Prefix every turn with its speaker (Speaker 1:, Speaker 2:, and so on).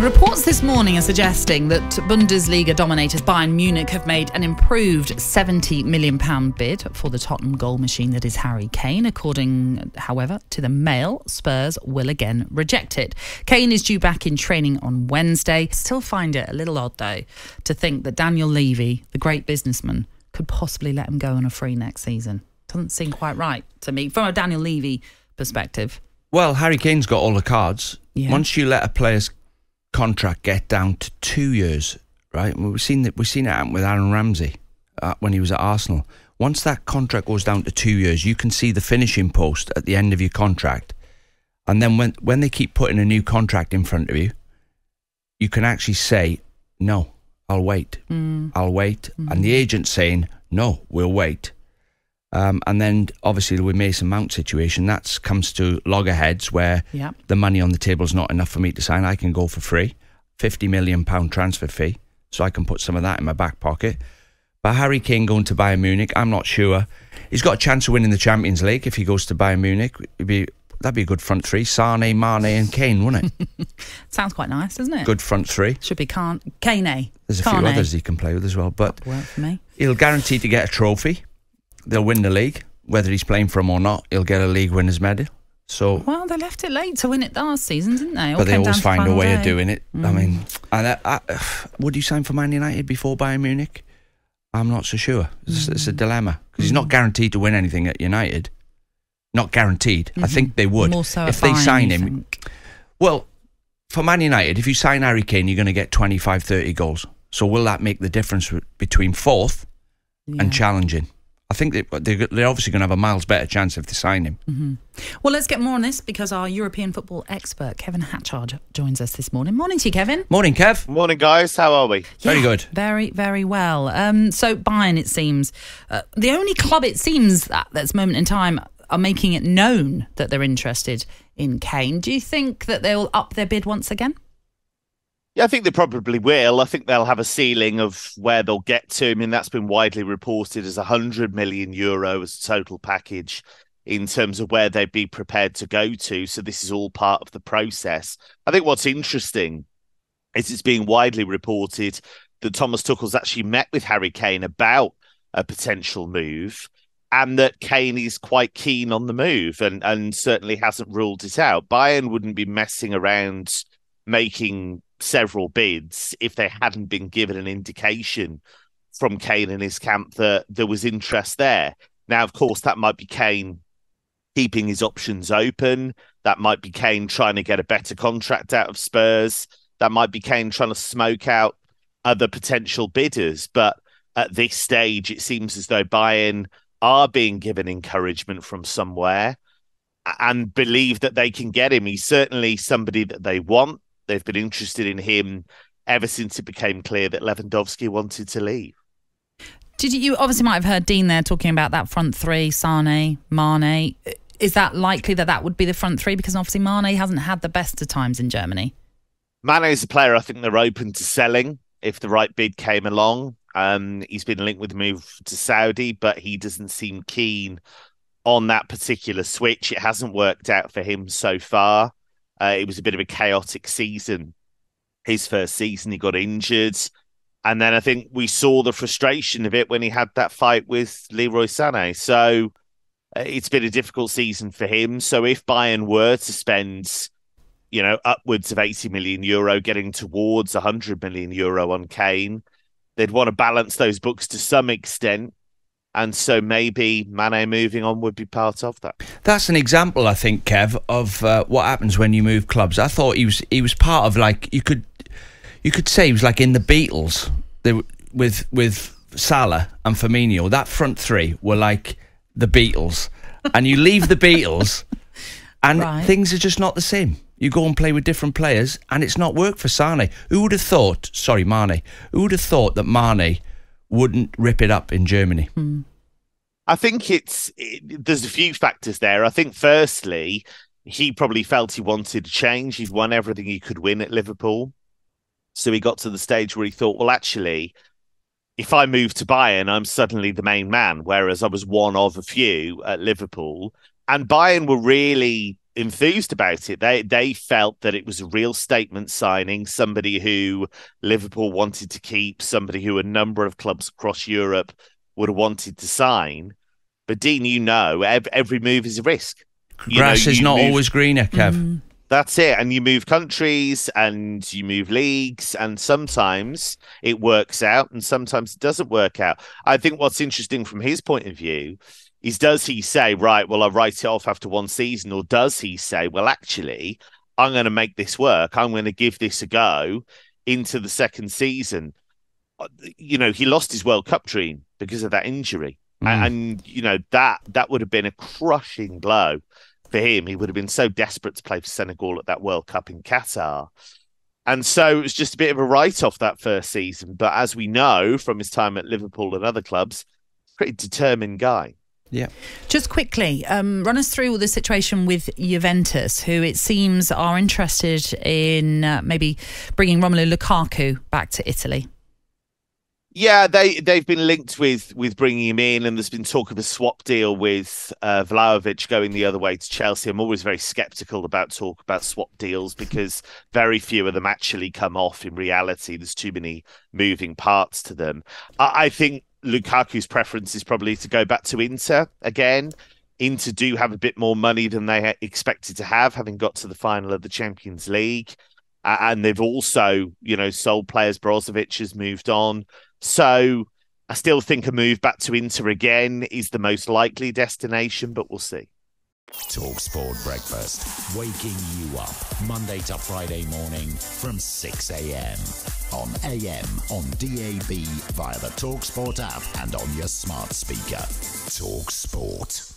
Speaker 1: Reports this morning are suggesting that Bundesliga dominators Bayern Munich have made an improved £70 million bid for the Tottenham goal machine that is Harry Kane. According, however, to the Mail, Spurs will again reject it. Kane is due back in training on Wednesday. Still find it a little odd, though, to think that Daniel Levy, the great businessman, could possibly let him go on a free next season. Doesn't seem quite right to me, from a Daniel Levy perspective.
Speaker 2: Well, Harry Kane's got all the cards.
Speaker 1: Yeah.
Speaker 2: Once you let a player's contract get down to 2 years, right? We've seen it happen with Aaron Ramsey when he was at Arsenal. Once that contract goes down to 2 years, you can see the finishing post at the end of your contract. And then when they keep putting a new contract in front of you, you can actually say, no, I'll wait. I'll wait. And the agent's saying, no, we'll wait. And then, obviously, with Mason Mount situation, that comes to loggerheads where the money on the table is not enough for me to sign. I can go for free, £50 million transfer fee, so I can put some of that in my back pocket. But Harry Kane going to Bayern Munich, I'm not sure. He's got a chance of winning the Champions League if he goes to Bayern Munich. That'd be a good front three. Sane, Mane and Kane, wouldn't it?
Speaker 1: Sounds quite nice, doesn't it?
Speaker 2: Good front three.
Speaker 1: Should be Kane.
Speaker 2: There's a few others he can play with as well. But
Speaker 1: that'd work for me.
Speaker 2: He'll guarantee to get a trophy. They'll win the league. Whether he's playing for them or not, he'll get a league winner's medal. So,
Speaker 1: well, they left it late to win it last season, didn't they?
Speaker 2: But they always find a way of doing it. I mean, would you sign for Man United before Bayern Munich? I'm not so sure. It's a dilemma because he's not guaranteed to win anything at United. Not guaranteed. I think they would
Speaker 1: More so
Speaker 2: if they sign him.
Speaker 1: Think?
Speaker 2: Well, for Man United, if you sign Harry Kane, you're going to get 25, 30 goals. So will that make the difference between fourth and challenging? I think they're obviously going to have a miles better chance if they sign him.
Speaker 1: Well, let's get more on this because our European football expert, Kevin Hatchard, joins us this morning. Morning to you, Kevin.
Speaker 2: Morning, Kev.
Speaker 3: Morning, guys. How are we?
Speaker 2: Very good.
Speaker 1: Very, very well. So Bayern, it seems, the only club, it seems, at this moment in time are making it known that they're interested in Kane. Do you think that they'll up their bid once again?
Speaker 3: Yeah, I think they probably will. I think they'll have a ceiling of where they'll get to. I mean, that's been widely reported as €100 million as a total package in terms of where they'd be prepared to go to. So this is all part of the process. I think what's interesting is it's being widely reported that Thomas Tuchel's actually met with Harry Kane about a potential move and that Kane is quite keen on the move and certainly hasn't ruled it out. Bayern wouldn't be messing around making several bids if they hadn't been given an indication from Kane and his camp that there was interest there. Now, of course, that might be Kane keeping his options open. That might be Kane trying to get a better contract out of Spurs. That might be Kane trying to smoke out other potential bidders. But at this stage, it seems as though Bayern are being given encouragement from somewhere and believe that they can get him. He's certainly somebody that they want. They've been interested in him ever since it became clear that Lewandowski wanted to leave.
Speaker 1: You obviously might have heard Dean there talking about that front three, Sane, Mane. Is that likely that would be the front three? Because obviously Mane hasn't had the best of times in Germany.
Speaker 3: Mane is a player I think they're open to selling if the right bid came along. He's been linked with a move to Saudi, but he doesn't seem keen on that particular switch. It hasn't worked out for him so far. It was a bit of a chaotic season. His first season, he got injured. And then I think we saw the frustration of it when he had that fight with Leroy Sané. So it's been a difficult season for him. So if Bayern were to spend, upwards of €80 million, getting towards €100 million on Kane, they'd want to balance those books to some extent. And so maybe Mane moving on would be part of that. That's
Speaker 2: an example, I think, Kev, of what happens when you move clubs. I thought he was part of, like, you could say he was like in the Beatles with Salah and Firmino. That front three were like the Beatles. And you leave the Beatles and things are just not the same. You go and play with different players and it's not worked for Sane. Who would have thought, Mane, who would have thought that Mane wouldn't rip it up in Germany?
Speaker 3: I think there's a few factors there. I think firstly, he probably felt he wanted to change. He'd won everything he could win at Liverpool. So he got to the stage where he thought, well, actually, if I move to Bayern, I'm suddenly the main man, whereas I was one of a few at Liverpool. And Bayern were really enthused about it. They felt that it was a real statement signing, somebody who Liverpool wanted to keep, somebody who a number of clubs across Europe would have wanted to sign. But Dean, every move is a risk.
Speaker 2: Grass is not always greener, Kev.
Speaker 3: That's it. And you move countries and you move leagues, and sometimes it works out and sometimes it doesn't work out. I think what's interesting from his point of view is, does he say, right, well, I'll write it off after one season? Or does he say, well, actually, I'm going to make this work. I'm going to give this a go into the second season. He lost his World Cup dream because of that injury. And that would have been a crushing blow for him. He would have been so desperate to play for Senegal at that World Cup in Qatar. And so it was just a bit of a write-off that first season. But as we know from his time at Liverpool and other clubs, pretty determined guy.
Speaker 2: Yeah.
Speaker 1: Just quickly, run us through the situation with Juventus, who it seems are interested in maybe bringing Romelu Lukaku back to Italy.
Speaker 3: Yeah, they've been linked with bringing him in, and there's been talk of a swap deal with Vlahovic going the other way to Chelsea. I'm always very sceptical about talk about swap deals because very few of them actually come off in reality. There's too many moving parts to them. I think Lukaku's preference is probably to go back to Inter again. Inter do have a bit more money than they expected to have, having got to the final of the Champions League. And they've also, sold players. Brozovic has moved on. So I still think a move back to Inter again is the most likely destination, but we'll see.
Speaker 4: talkSPORT Breakfast, waking you up Monday to Friday morning from 6 a.m. on AM, on DAB, via the talkSPORT app and on your smart speaker. talkSPORT.